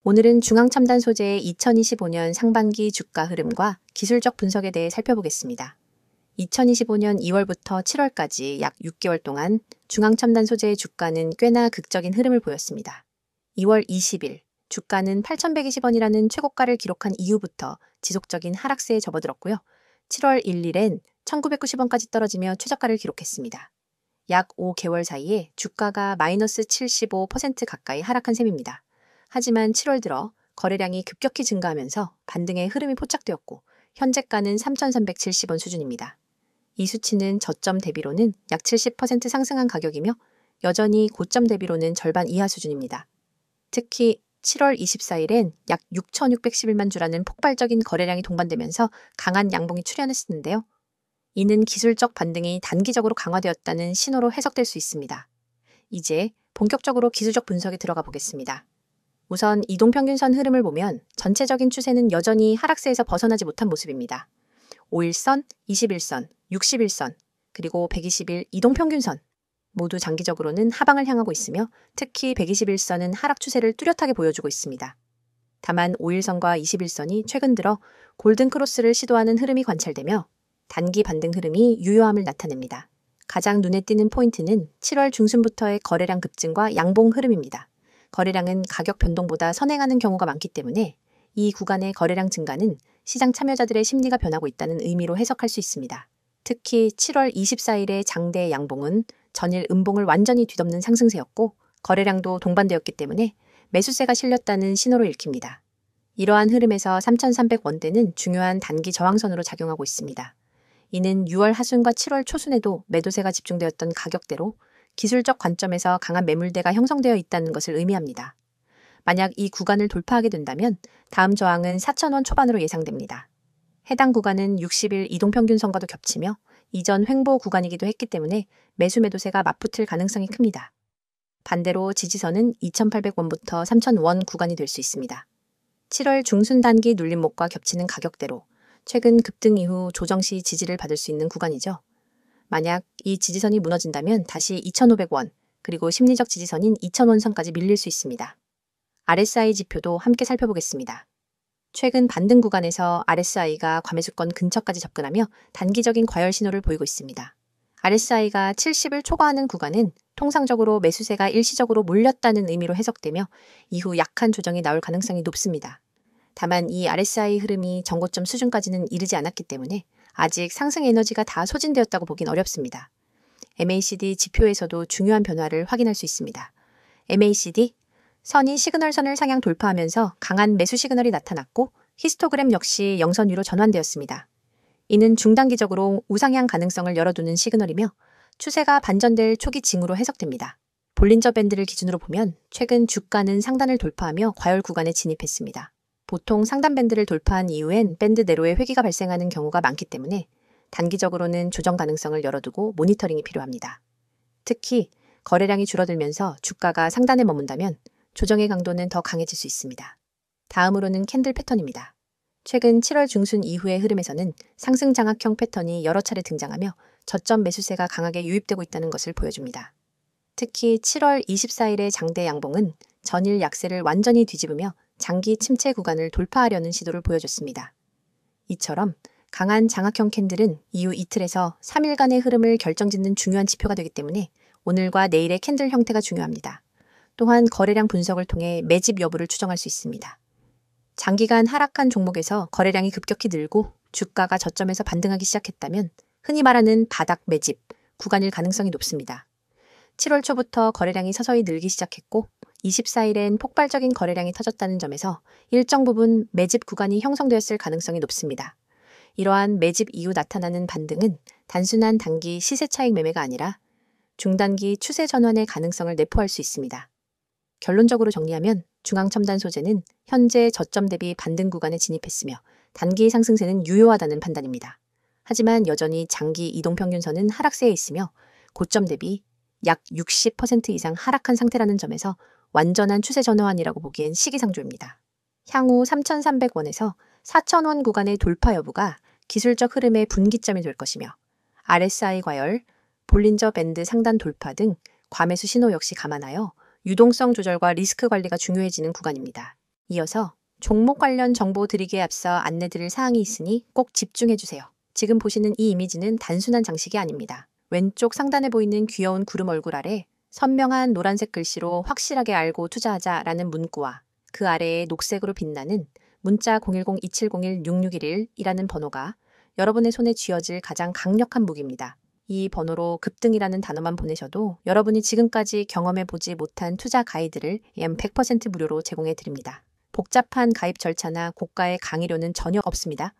오늘은 중앙첨단 소재의 2025년 상반기 주가 흐름과 기술적 분석에 대해 살펴보겠습니다. 2025년 2월부터 7월까지 약 6개월 동안 중앙첨단 소재의 주가는 꽤나 극적인 흐름을 보였습니다. 2월 20일 주가는 8,120원이라는 최고가를 기록한 이후부터 지속적인 하락세에 접어들었고요. 7월 1일엔 1,990원까지 떨어지며 최저가를 기록했습니다. 약 5개월 사이에 주가가 마이너스 75% 가까이 하락한 셈입니다. 하지만 7월 들어 거래량이 급격히 증가하면서 반등의 흐름이 포착되었고 현재가는 3,370원 수준입니다. 이 수치는 저점 대비로는 약 70% 상승한 가격이며 여전히 고점 대비로는 절반 이하 수준입니다. 특히 7월 24일엔 약 6,611만 주라는 폭발적인 거래량이 동반되면서 강한 양봉이 출현했었는데요. 이는 기술적 반등이 단기적으로 강화되었다는 신호로 해석될 수 있습니다. 이제 본격적으로 기술적 분석에 들어가 보겠습니다. 우선 이동평균선 흐름을 보면 전체적인 추세는 여전히 하락세에서 벗어나지 못한 모습입니다. 5일선, 21선, 61선, 그리고 120일 이동평균선 모두 장기적으로는 하방을 향하고 있으며 특히 121선은 하락 추세를 뚜렷하게 보여주고 있습니다. 다만 5일선과 21선이 최근 들어 골든크로스를 시도하는 흐름이 관찰되며 단기 반등 흐름이 유효함을 나타냅니다. 가장 눈에 띄는 포인트는 7월 중순부터의 거래량 급증과 양봉 흐름입니다. 거래량은 가격 변동보다 선행하는 경우가 많기 때문에 이 구간의 거래량 증가는 시장 참여자들의 심리가 변하고 있다는 의미로 해석할 수 있습니다. 특히 7월 24일의 장대 양봉은 전일 음봉을 완전히 뒤덮는 상승세였고 거래량도 동반되었기 때문에 매수세가 실렸다는 신호로 읽힙니다. 이러한 흐름에서 3,300원대는 중요한 단기 저항선으로 작용하고 있습니다. 이는 6월 하순과 7월 초순에도 매도세가 집중되었던 가격대로 기술적 관점에서 강한 매물대가 형성되어 있다는 것을 의미합니다. 만약 이 구간을 돌파하게 된다면 다음 저항은 4,000원 초반으로 예상됩니다. 해당 구간은 60일 이동평균선과도 겹치며 이전 횡보 구간이기도 했기 때문에 매수 매도세가 맞붙을 가능성이 큽니다. 반대로 지지선은 2,800원부터 3,000원 구간이 될 수 있습니다. 7월 중순 단기 눌림목과 겹치는 가격대로 최근 급등 이후 조정 시 지지를 받을 수 있는 구간이죠. 만약 이 지지선이 무너진다면 다시 2,500원, 그리고 심리적 지지선인 2,000원 선까지 밀릴 수 있습니다. RSI 지표도 함께 살펴보겠습니다. 최근 반등 구간에서 RSI가 과매수권 근처까지 접근하며 단기적인 과열 신호를 보이고 있습니다. RSI가 70을 초과하는 구간은 통상적으로 매수세가 일시적으로 몰렸다는 의미로 해석되며 이후 약한 조정이 나올 가능성이 높습니다. 다만 이 RSI 흐름이 전고점 수준까지는 이르지 않았기 때문에 아직 상승 에너지가 다 소진되었다고 보긴 어렵습니다. MACD 지표에서도 중요한 변화를 확인할 수 있습니다. MACD 선이 시그널선을 상향 돌파하면서 강한 매수 시그널이 나타났고 히스토그램 역시 영선 위로 전환되었습니다. 이는 중단기적으로 우상향 가능성을 열어두는 시그널이며 추세가 반전될 초기 징후로 해석됩니다. 볼린저 밴드를 기준으로 보면 최근 주가는 상단을 돌파하며 과열 구간에 진입했습니다. 보통 상단 밴드를 돌파한 이후엔 밴드 내로의 회귀가 발생하는 경우가 많기 때문에 단기적으로는 조정 가능성을 열어두고 모니터링이 필요합니다. 특히 거래량이 줄어들면서 주가가 상단에 머문다면 조정의 강도는 더 강해질 수 있습니다. 다음으로는 캔들 패턴입니다. 최근 7월 중순 이후의 흐름에서는 상승 장악형 패턴이 여러 차례 등장하며 저점 매수세가 강하게 유입되고 있다는 것을 보여줍니다. 특히 7월 24일의 장대 양봉은 전일 약세를 완전히 뒤집으며 장기 침체 구간을 돌파하려는 시도를 보여줬습니다. 이처럼 강한 장악형 캔들은 이후 이틀에서 3일간의 흐름을 결정짓는 중요한 지표가 되기 때문에 오늘과 내일의 캔들 형태가 중요합니다. 또한 거래량 분석을 통해 매집 여부를 추정할 수 있습니다. 장기간 하락한 종목에서 거래량이 급격히 늘고 주가가 저점에서 반등하기 시작했다면 흔히 말하는 바닥 매집 구간일 가능성이 높습니다. 7월 초부터 거래량이 서서히 늘기 시작했고 24일엔 폭발적인 거래량이 터졌다는 점에서 일정 부분 매집 구간이 형성되었을 가능성이 높습니다. 이러한 매집 이후 나타나는 반등은 단순한 단기 시세 차익 매매가 아니라 중단기 추세 전환의 가능성을 내포할 수 있습니다. 결론적으로 정리하면 중앙첨단 소재는 현재 저점 대비 반등 구간에 진입했으며 단기 상승세는 유효하다는 판단입니다. 하지만 여전히 장기 이동평균선은 하락세에 있으며 고점 대비 약 60% 이상 하락한 상태라는 점에서 완전한 추세 전환이라고 보기엔 시기상조입니다. 향후 3,300원에서 4,000원 구간의 돌파 여부가 기술적 흐름의 분기점이 될 것이며 RSI 과열, 볼린저 밴드 상단 돌파 등 과매수 신호 역시 감안하여 유동성 조절과 리스크 관리가 중요해지는 구간입니다. 이어서 종목 관련 정보 드리기에 앞서 안내드릴 사항이 있으니 꼭 집중해주세요. 지금 보시는 이 이미지는 단순한 장식이 아닙니다. 왼쪽 상단에 보이는 귀여운 구름 얼굴 아래 선명한 노란색 글씨로 확실하게 알고 투자하자라는 문구와 그 아래에 녹색으로 빛나는 문자 010-2701-6611이라는 번호가 여러분의 손에 쥐어질 가장 강력한 무기입니다. 이 번호로 급등이라는 단어만 보내셔도 여러분이 지금까지 경험해보지 못한 투자 가이드를 약 100% 무료로 제공해 드립니다. 복잡한 가입 절차나 고가의 강의료는 전혀 없습니다.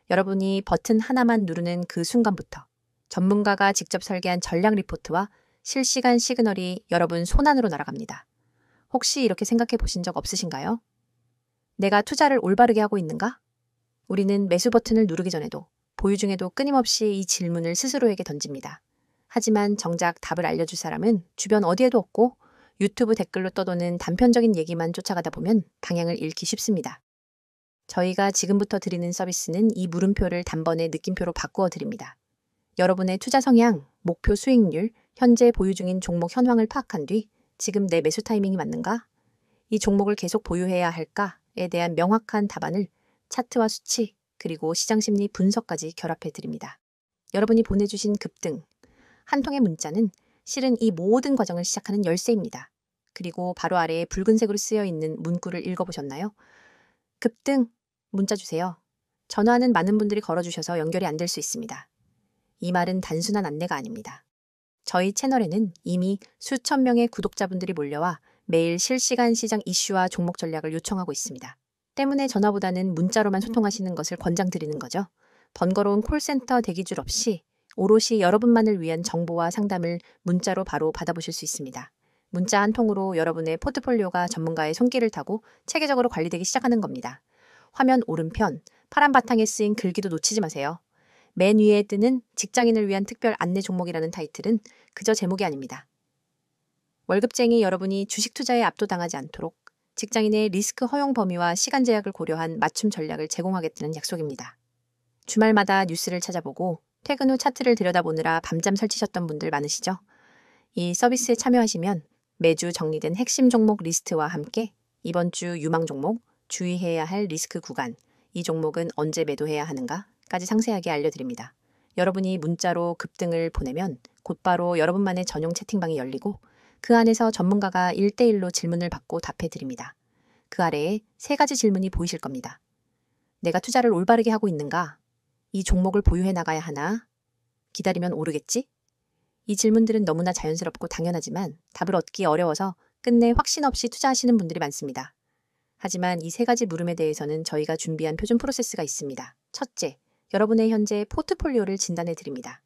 여러분이 버튼 하나만 누르는 그 순간부터 전문가가 직접 설계한 전략 리포트와 실시간 시그널이 여러분 손안으로 날아갑니다. 혹시 이렇게 생각해 보신 적 없으신가요? 내가 투자를 올바르게 하고 있는가? 우리는 매수 버튼을 누르기 전에도 보유 중에도 끊임없이 이 질문을 스스로에게 던집니다. 하지만 정작 답을 알려줄 사람은 주변 어디에도 없고 유튜브 댓글로 떠도는 단편적인 얘기만 쫓아가다 보면 방향을 잃기 쉽습니다. 저희가 지금부터 드리는 서비스는 이 물음표를 단번에 느낌표로 바꾸어 드립니다. 여러분의 투자 성향, 목표 수익률, 현재 보유 중인 종목 현황을 파악한 뒤 지금 내 매수 타이밍이 맞는가? 이 종목을 계속 보유해야 할까에 대한 명확한 답안을 차트와 수치, 그리고 시장심리 분석까지 결합해 드립니다. 여러분이 보내주신 급등, 한 통의 문자는 실은 이 모든 과정을 시작하는 열쇠입니다. 그리고 바로 아래에 붉은색으로 쓰여 있는 문구를 읽어보셨나요? 급등, 문자 주세요. 전화는 많은 분들이 걸어주셔서 연결이 안 될 수 있습니다. 이 말은 단순한 안내가 아닙니다. 저희 채널에는 이미 수천 명의 구독자분들이 몰려와 매일 실시간 시장 이슈와 종목 전략을 요청하고 있습니다. 때문에 전화보다는 문자로만 소통하시는 것을 권장드리는 거죠. 번거로운 콜센터 대기줄 없이 오롯이 여러분만을 위한 정보와 상담을 문자로 바로 받아보실 수 있습니다. 문자 한 통으로 여러분의 포트폴리오가 전문가의 손길을 타고 체계적으로 관리되기 시작하는 겁니다. 화면 오른편 파란 바탕에 쓰인 글귀도 놓치지 마세요. 맨 위에 뜨는 직장인을 위한 특별 안내 종목이라는 타이틀은 그저 제목이 아닙니다. 월급쟁이 여러분이 주식 투자에 압도당하지 않도록 직장인의 리스크 허용 범위와 시간 제약을 고려한 맞춤 전략을 제공하겠다는 약속입니다. 주말마다 뉴스를 찾아보고 퇴근 후 차트를 들여다보느라 밤잠 설치셨던 분들 많으시죠? 이 서비스에 참여하시면 매주 정리된 핵심 종목 리스트와 함께 이번 주 유망 종목, 주의해야 할 리스크 구간, 이 종목은 언제 매도해야 하는가까지 상세하게 알려드립니다. 여러분이 문자로 급등을 보내면 곧바로 여러분만의 전용 채팅방이 열리고 그 안에서 전문가가 1대1로 질문을 받고 답해드립니다. 그 아래에 3가지 질문이 보이실 겁니다. 내가 투자를 올바르게 하고 있는가? 이 종목을 보유해 나가야 하나? 기다리면 오르겠지? 이 질문들은 너무나 자연스럽고 당연하지만 답을 얻기 어려워서 끝내 확신 없이 투자하시는 분들이 많습니다. 하지만 이 3가지 물음에 대해서는 저희가 준비한 표준 프로세스가 있습니다. 첫째, 여러분의 현재 포트폴리오를 진단해 드립니다.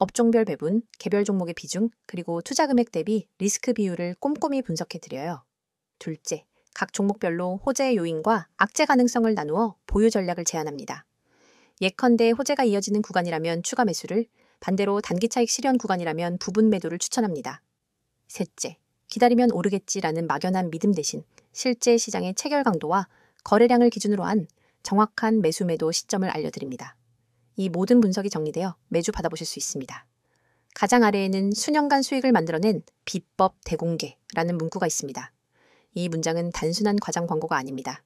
업종별 배분, 개별 종목의 비중, 그리고 투자 금액 대비 리스크 비율을 꼼꼼히 분석해 드려요. 둘째, 각 종목별로 호재 요인과 악재 가능성을 나누어 보유 전략을 제안합니다. 예컨대 호재가 이어지는 구간이라면 추가 매수를, 반대로 단기 차익 실현 구간이라면 부분 매도를 추천합니다. 셋째, 기다리면 오르겠지라는 막연한 믿음 대신 실제 시장의 체결 강도와 거래량을 기준으로 한 정확한 매수 매도 시점을 알려드립니다. 이 모든 분석이 정리되어 매주 받아보실 수 있습니다. 가장 아래에는 수년간 수익을 만들어낸 비법 대공개라는 문구가 있습니다. 이 문장은 단순한 과장 광고가 아닙니다.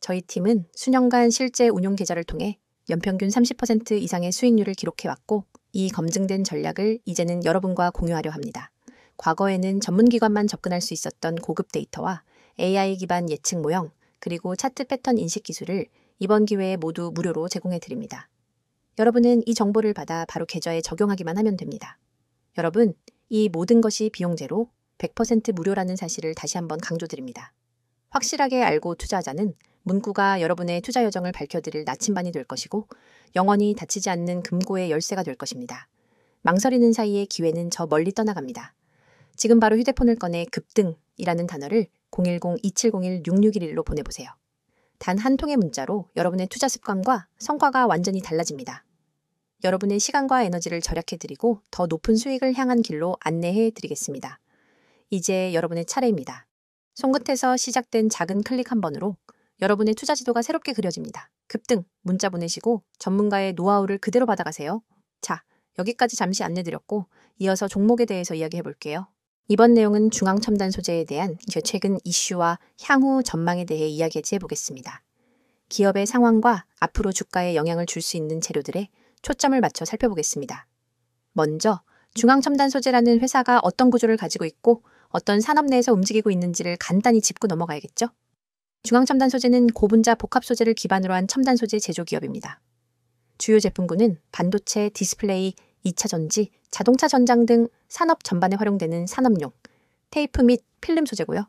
저희 팀은 수년간 실제 운용 계좌를 통해 연평균 30% 이상의 수익률을 기록해왔고 이 검증된 전략을 이제는 여러분과 공유하려 합니다. 과거에는 전문기관만 접근할 수 있었던 고급 데이터와 AI 기반 예측 모형, 그리고 차트 패턴 인식 기술을 이번 기회에 모두 무료로 제공해 드립니다. 여러분은 이 정보를 받아 바로 계좌에 적용하기만 하면 됩니다. 여러분, 이 모든 것이 비용 제로, 100% 무료라는 사실을 다시 한번 강조드립니다. 확실하게 알고 투자하자는 문구가 여러분의 투자 여정을 밝혀드릴 나침반이 될 것이고 영원히 닫히지 않는 금고의 열쇠가 될 것입니다. 망설이는 사이에 기회는 저 멀리 떠나갑니다. 지금 바로 휴대폰을 꺼내 급등이라는 단어를 010-2701-6611로 보내보세요. 단 한 통의 문자로 여러분의 투자 습관과 성과가 완전히 달라집니다. 여러분의 시간과 에너지를 절약해드리고 더 높은 수익을 향한 길로 안내해드리겠습니다. 이제 여러분의 차례입니다. 손끝에서 시작된 작은 클릭 한 번으로 여러분의 투자 지도가 새롭게 그려집니다. 급등, 문자 보내시고 전문가의 노하우를 그대로 받아가세요. 자, 여기까지 잠시 안내드렸고 이어서 종목에 대해서 이야기해볼게요. 이번 내용은 중앙첨단 소재에 대한 최근 이슈와 향후 전망에 대해 이야기해 보겠습니다. 기업의 상황과 앞으로 주가에 영향을 줄 수 있는 재료들에 초점을 맞춰 살펴보겠습니다. 먼저 중앙첨단 소재라는 회사가 어떤 구조를 가지고 있고 어떤 산업 내에서 움직이고 있는지를 간단히 짚고 넘어가야겠죠? 중앙첨단 소재는 고분자 복합 소재를 기반으로 한 첨단 소재 제조 기업입니다. 주요 제품군은 반도체, 디스플레이, 2차 전지, 자동차 전장 등 산업 전반에 활용되는 산업용, 테이프 및 필름 소재고요.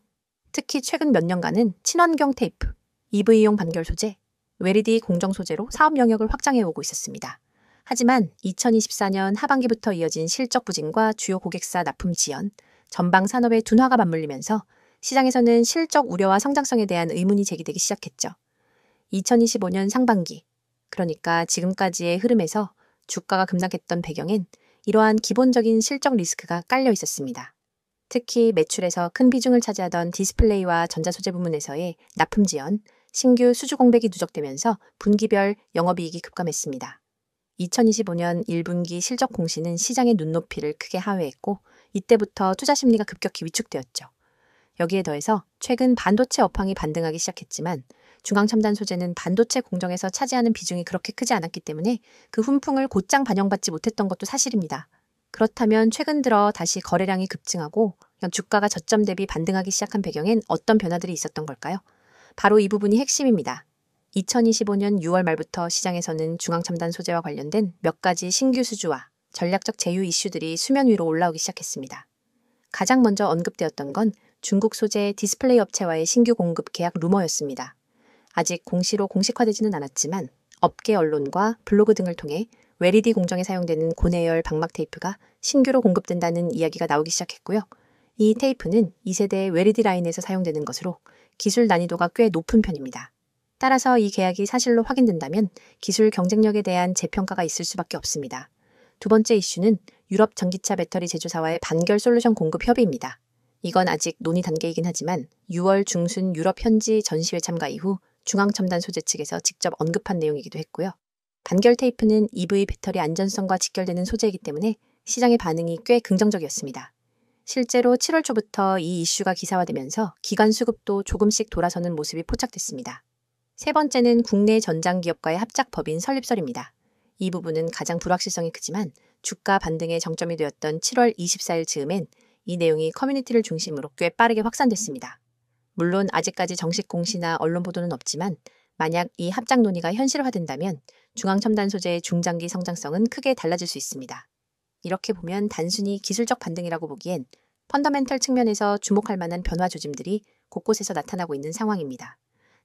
특히 최근 몇 년간은 친환경 테이프, EV용 반결 소재, LED 공정 소재로 사업 영역을 확장해 오고 있었습니다. 하지만 2024년 하반기부터 이어진 실적 부진과 주요 고객사 납품 지연, 전방 산업의 둔화가 맞물리면서 시장에서는 실적 우려와 성장성에 대한 의문이 제기되기 시작했죠. 2025년 상반기, 그러니까 지금까지의 흐름에서 주가가 급락했던 배경엔 이러한 기본적인 실적 리스크가 깔려 있었습니다. 특히 매출에서 큰 비중을 차지하던 디스플레이와 전자소재 부문에서의 납품 지연, 신규 수주 공백이 누적되면서 분기별 영업이익이 급감했습니다. 2025년 1분기 실적 공시는 시장의 눈높이를 크게 하회했고 이때부터 투자 심리가 급격히 위축되었죠. 여기에 더해서 최근 반도체 업황이 반등하기 시작했지만 중앙첨단 소재는 반도체 공정에서 차지하는 비중이 그렇게 크지 않았기 때문에 그 훈풍을 곧장 반영받지 못했던 것도 사실입니다. 그렇다면 최근 들어 다시 거래량이 급증하고 주가가 저점 대비 반등하기 시작한 배경엔 어떤 변화들이 있었던 걸까요? 바로 이 부분이 핵심입니다. 2025년 6월 말부터 시장에서는 중앙첨단 소재와 관련된 몇 가지 신규 수주와 전략적 제휴 이슈들이 수면 위로 올라오기 시작했습니다. 가장 먼저 언급되었던 건 중국 소재 디스플레이 업체와의 신규 공급 계약 루머였습니다. 아직 공시로 공식화되지는 않았지만 업계 언론과 블로그 등을 통해 LED 공정에 사용되는 고내열 방막 테이프가 신규로 공급된다는 이야기가 나오기 시작했고요. 이 테이프는 2세대 LED 라인에서 사용되는 것으로 기술 난이도가 꽤 높은 편입니다. 따라서 이 계약이 사실로 확인된다면 기술 경쟁력에 대한 재평가가 있을 수밖에 없습니다. 두 번째 이슈는 유럽 전기차 배터리 제조사와의 반결 솔루션 공급 협의입니다. 이건 아직 논의 단계이긴 하지만 6월 중순 유럽 현지 전시회 참가 이후 중앙첨단 소재 측에서 직접 언급한 내용이기도 했고요. 반결 테이프는 EV 배터리 안전성과 직결되는 소재이기 때문에 시장의 반응이 꽤 긍정적이었습니다. 실제로 7월 초부터 이 이슈가 기사화되면서 기관 수급도 조금씩 돌아서는 모습이 포착됐습니다. 세 번째는 국내 전장 기업과의 합작 법인 설립설입니다. 이 부분은 가장 불확실성이 크지만 주가 반등의 정점이 되었던 7월 24일 즈음엔 이 내용이 커뮤니티를 중심으로 꽤 빠르게 확산됐습니다. 물론 아직까지 정식 공시나 언론 보도는 없지만 만약 이 합작 논의가 현실화된다면 중앙첨단 소재의 중장기 성장성은 크게 달라질 수 있습니다. 이렇게 보면 단순히 기술적 반등이라고 보기엔 펀더멘털 측면에서 주목할 만한 변화 조짐들이 곳곳에서 나타나고 있는 상황입니다.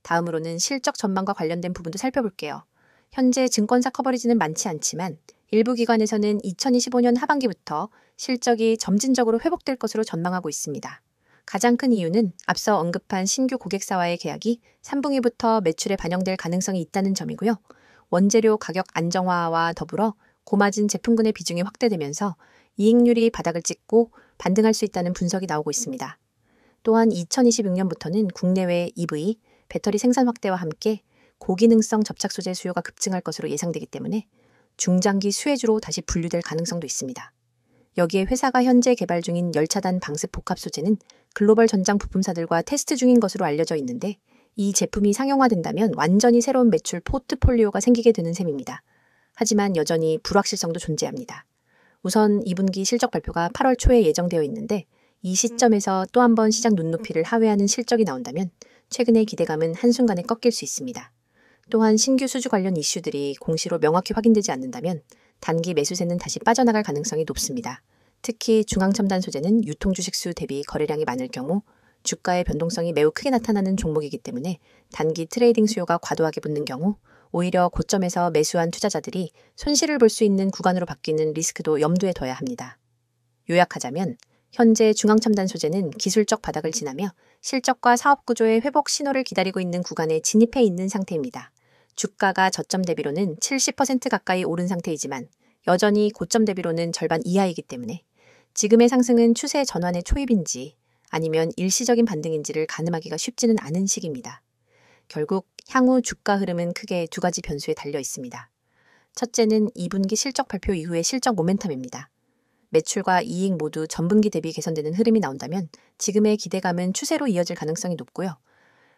다음으로는 실적 전망과 관련된 부분도 살펴볼게요. 현재 증권사 커버리지는 많지 않지만 일부 기관에서는 2025년 하반기부터 실적이 점진적으로 회복될 것으로 전망하고 있습니다. 가장 큰 이유는 앞서 언급한 신규 고객사와의 계약이 3분기부터 매출에 반영될 가능성이 있다는 점이고요. 원재료 가격 안정화와 더불어 고마진 제품군의 비중이 확대되면서 이익률이 바닥을 찍고 반등할 수 있다는 분석이 나오고 있습니다. 또한 2026년부터는 국내외 EV, 배터리 생산 확대와 함께 고기능성 접착 소재 수요가 급증할 것으로 예상되기 때문에 중장기 수혜주로 다시 분류될 가능성도 있습니다. 여기에 회사가 현재 개발 중인 열차단 방습 복합 소재는 글로벌 전장 부품사들과 테스트 중인 것으로 알려져 있는데 이 제품이 상용화된다면 완전히 새로운 매출 포트폴리오가 생기게 되는 셈입니다. 하지만 여전히 불확실성도 존재합니다. 우선 2분기 실적 발표가 8월 초에 예정되어 있는데 이 시점에서 또 한 번 시장 눈높이를 하회하는 실적이 나온다면 최근의 기대감은 한순간에 꺾일 수 있습니다. 또한 신규 수주 관련 이슈들이 공시로 명확히 확인되지 않는다면 단기 매수세는 다시 빠져나갈 가능성이 높습니다. 특히 중앙첨단 소재는 유통주식 수 대비 거래량이 많을 경우 주가의 변동성이 매우 크게 나타나는 종목이기 때문에 단기 트레이딩 수요가 과도하게 붙는 경우 오히려 고점에서 매수한 투자자들이 손실을 볼 수 있는 구간으로 바뀌는 리스크도 염두에 둬야 합니다. 요약하자면 현재 중앙첨단 소재는 기술적 바닥을 지나며 실적과 사업 구조의 회복 신호를 기다리고 있는 구간에 진입해 있는 상태입니다. 주가가 저점 대비로는 70% 가까이 오른 상태이지만 여전히 고점 대비로는 절반 이하이기 때문에 지금의 상승은 추세 전환의 초입인지 아니면 일시적인 반등인지를 가늠하기가 쉽지는 않은 시기입니다. 결국 향후 주가 흐름은 크게 두 가지 변수에 달려 있습니다. 첫째는 2분기 실적 발표 이후의 실적 모멘텀입니다. 매출과 이익 모두 전분기 대비 개선되는 흐름이 나온다면 지금의 기대감은 추세로 이어질 가능성이 높고요.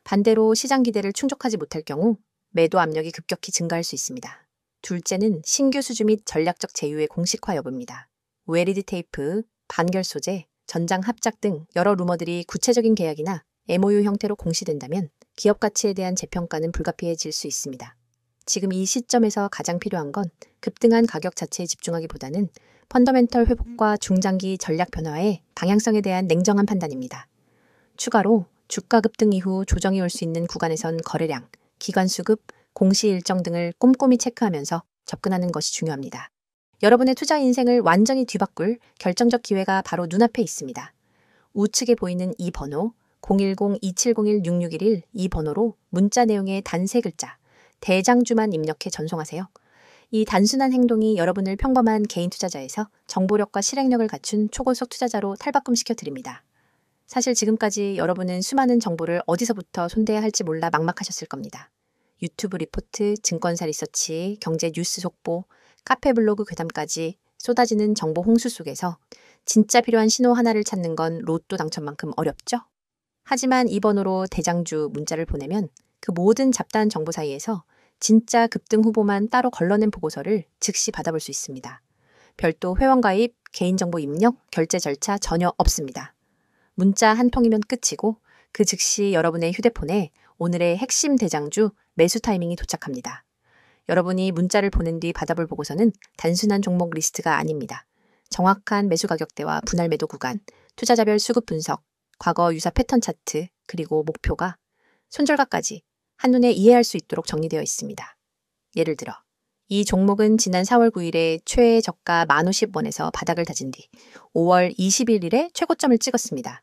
반대로 시장 기대를 충족하지 못할 경우 매도 압력이 급격히 증가할 수 있습니다. 둘째는 신규 수주 및 전략적 제휴의 공식화 여부입니다. 웨리드 테이프, 반결 소재, 전장 합작 등 여러 루머들이 구체적인 계약이나 MOU 형태로 공시된다면 기업 가치에 대한 재평가는 불가피해질 수 있습니다. 지금 이 시점에서 가장 필요한 건 급등한 가격 자체에 집중하기보다는 펀더멘털 회복과 중장기 전략 변화의 방향성에 대한 냉정한 판단입니다. 추가로 주가 급등 이후 조정이 올 수 있는 구간에선 거래량, 기관 수급, 공시 일정 등을 꼼꼼히 체크하면서 접근하는 것이 중요합니다. 여러분의 투자 인생을 완전히 뒤바꿀 결정적 기회가 바로 눈앞에 있습니다. 우측에 보이는 이 번호 010-2701-6611 이 번호로 문자 내용의 단 3글자 대장주만 입력해 전송하세요. 이 단순한 행동이 여러분을 평범한 개인 투자자에서 정보력과 실행력을 갖춘 초고속 투자자로 탈바꿈시켜 드립니다. 사실 지금까지 여러분은 수많은 정보를 어디서부터 손대야 할지 몰라 막막하셨을 겁니다. 유튜브 리포트, 증권사 리서치, 경제 뉴스 속보, 카페 블로그 괴담까지 쏟아지는 정보 홍수 속에서 진짜 필요한 신호 하나를 찾는 건 로또 당첨만큼 어렵죠? 하지만 이 번호로 대장주 문자를 보내면 그 모든 잡다한 정보 사이에서 진짜 급등 후보만 따로 걸러낸 보고서를 즉시 받아볼 수 있습니다. 별도 회원 가입, 개인정보 입력, 결제 절차 전혀 없습니다. 문자 한 통이면 끝이고 그 즉시 여러분의 휴대폰에 오늘의 핵심 대장주 매수 타이밍이 도착합니다. 여러분이 문자를 보낸 뒤 받아볼 보고서는 단순한 종목 리스트가 아닙니다. 정확한 매수 가격대와 분할 매도 구간, 투자자별 수급 분석, 과거 유사 패턴 차트, 그리고 목표가 손절가까지 한눈에 이해할 수 있도록 정리되어 있습니다. 예를 들어 이 종목은 지난 4월 9일에 최애 저가 1050원에서 바닥을 다진 뒤 5월 21일에 최고점을 찍었습니다.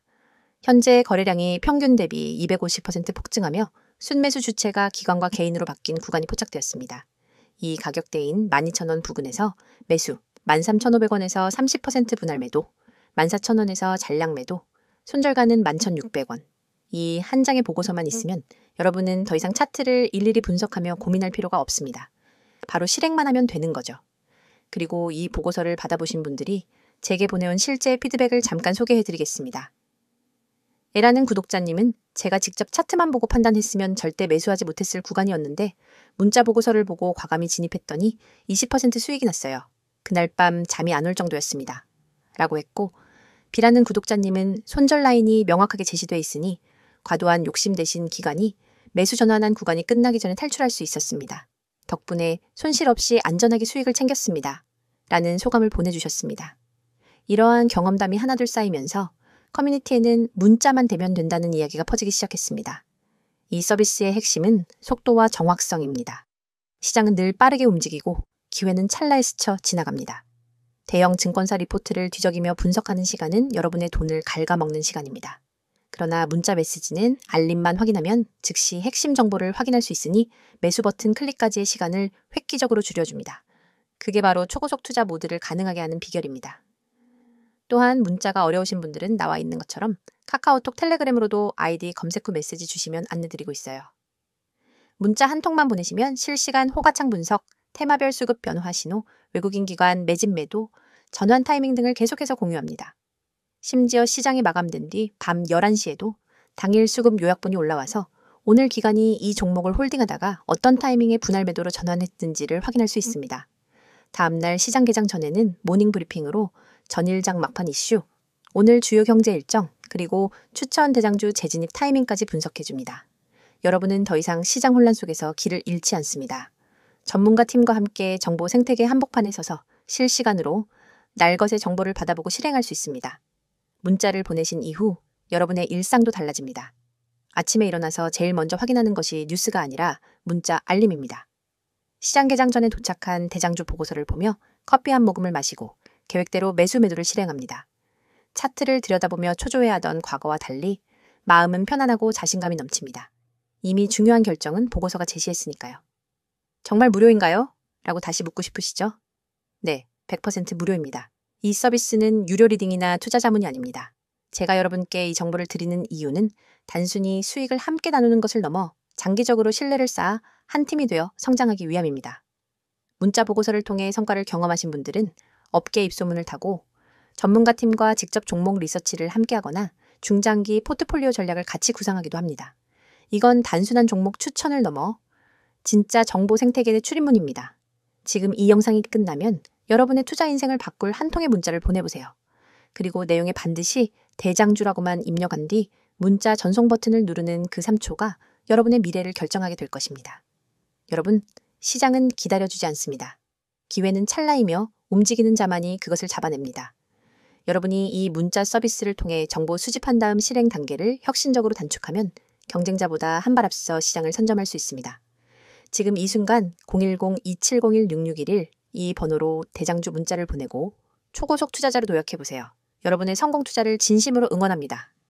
현재 거래량이 평균 대비 250% 폭증하며 순매수 주체가 기관과 개인으로 바뀐 구간이 포착되었습니다. 이 가격대인 12,000원 부근에서 매수 13,500원에서 30% 분할 매도, 14,000원에서 잔량 매도, 손절가는 11,600원. 이 한 장의 보고서만 있으면 여러분은 더 이상 차트를 일일이 분석하며 고민할 필요가 없습니다. 바로 실행만 하면 되는 거죠. 그리고 이 보고서를 받아보신 분들이 제게 보내온 실제 피드백을 잠깐 소개해드리겠습니다. 에라는 구독자님은 제가 직접 차트만 보고 판단했으면 절대 매수하지 못했을 구간이었는데 문자 보고서를 보고 과감히 진입했더니 20% 수익이 났어요. 그날 밤 잠이 안 올 정도였습니다. 라고 했고 B라는 구독자님은 손절 라인이 명확하게 제시돼 있으니 과도한 욕심 대신 기간이 매수 전환한 구간이 끝나기 전에 탈출할 수 있었습니다. 덕분에 손실 없이 안전하게 수익을 챙겼습니다. 라는 소감을 보내주셨습니다. 이러한 경험담이 하나둘 쌓이면서 커뮤니티에는 문자만 대면 된다는 이야기가 퍼지기 시작했습니다. 이 서비스의 핵심은 속도와 정확성입니다. 시장은 늘 빠르게 움직이고 기회는 찰나에 스쳐 지나갑니다. 대형 증권사 리포트를 뒤적이며 분석하는 시간은 여러분의 돈을 갉아먹는 시간입니다. 그러나 문자 메시지는 알림만 확인하면 즉시 핵심 정보를 확인할 수 있으니 매수 버튼 클릭까지의 시간을 획기적으로 줄여줍니다. 그게 바로 초고속 투자 모드를 가능하게 하는 비결입니다. 또한 문자가 어려우신 분들은 나와 있는 것처럼 카카오톡 텔레그램으로도 아이디 검색 후 메시지 주시면 안내드리고 있어요. 문자 한 통만 보내시면 실시간 호가창 분석, 테마별 수급 변화 신호, 외국인 기관 매집 매도, 전환 타이밍 등을 계속해서 공유합니다. 심지어 시장이 마감된 뒤 밤 11시에도 당일 수급 요약본이 올라와서 오늘 기관이 이 종목을 홀딩하다가 어떤 타이밍에 분할 매도로 전환했는지를 확인할 수 있습니다. 다음날 시장 개장 전에는 모닝 브리핑으로 전일장 막판 이슈, 오늘 주요 경제 일정, 그리고 추천 대장주 재진입 타이밍까지 분석해줍니다. 여러분은 더 이상 시장 혼란 속에서 길을 잃지 않습니다. 전문가 팀과 함께 정보 생태계 한복판에 서서 실시간으로 날것의 정보를 받아보고 실행할 수 있습니다. 문자를 보내신 이후 여러분의 일상도 달라집니다. 아침에 일어나서 제일 먼저 확인하는 것이 뉴스가 아니라 문자 알림입니다. 시장 개장 전에 도착한 대장주 보고서를 보며 커피 한 모금을 마시고 계획대로 매수 매도를 실행합니다. 차트를 들여다보며 초조해하던 과거와 달리 마음은 편안하고 자신감이 넘칩니다. 이미 중요한 결정은 보고서가 제시했으니까요. 정말 무료인가요? 라고 다시 묻고 싶으시죠? 네, 100% 무료입니다. 이 서비스는 유료 리딩이나 투자 자문이 아닙니다. 제가 여러분께 이 정보를 드리는 이유는 단순히 수익을 함께 나누는 것을 넘어 장기적으로 신뢰를 쌓아 한 팀이 되어 성장하기 위함입니다. 문자 보고서를 통해 성과를 경험하신 분들은 업계 입소문을 타고 전문가팀과 직접 종목 리서치를 함께하거나 중장기 포트폴리오 전략을 같이 구상하기도 합니다. 이건 단순한 종목 추천을 넘어 진짜 정보 생태계의 출입문입니다. 지금 이 영상이 끝나면 여러분의 투자 인생을 바꿀 한 통의 문자를 보내보세요. 그리고 내용에 반드시 대장주라고만 입력한 뒤 문자 전송 버튼을 누르는 그 3초가 여러분의 미래를 결정하게 될 것입니다. 여러분, 시장은 기다려주지 않습니다. 기회는 찰나이며 움직이는 자만이 그것을 잡아냅니다. 여러분이 이 문자 서비스를 통해 정보 수집한 다음 실행 단계를 혁신적으로 단축하면 경쟁자보다 한 발 앞서 시장을 선점할 수 있습니다. 지금 이 순간 010-2701-6611 이 번호로 대장주 문자를 보내고 초고속 투자자로 도약해보세요. 여러분의 성공 투자를 진심으로 응원합니다.